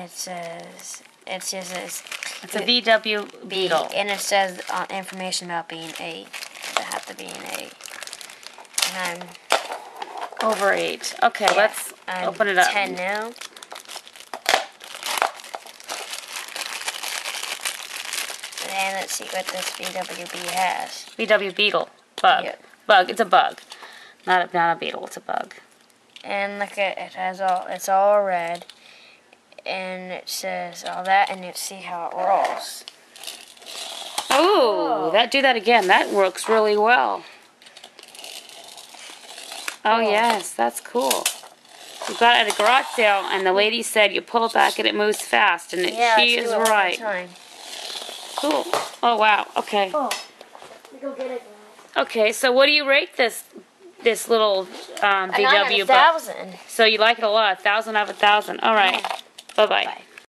it says, it says It's a VW Beetle. and it says information about being 8. It have to be an 8. And I'm Over 8. Okay, let's open it up. 10 now. And let's see what this VWB has. VW Beetle. Bug. Yeah. Bug. It's a bug. Not a beetle. It's a bug. And look at it has it's all red. And it says all that, and you see how it rolls. Ooh, do that again. That works really well. Oh, yes, that's cool. We got it at a garage sale, and the lady said you pull it back and it moves fast, and she is right. Cool. Oh, wow. Okay. Oh, go get it, guys. Okay, so what do you rate this little VW bug? 1,000. So you like it a lot. 1,000 out of 1,000. All right. Yeah. Bye-bye. Bye.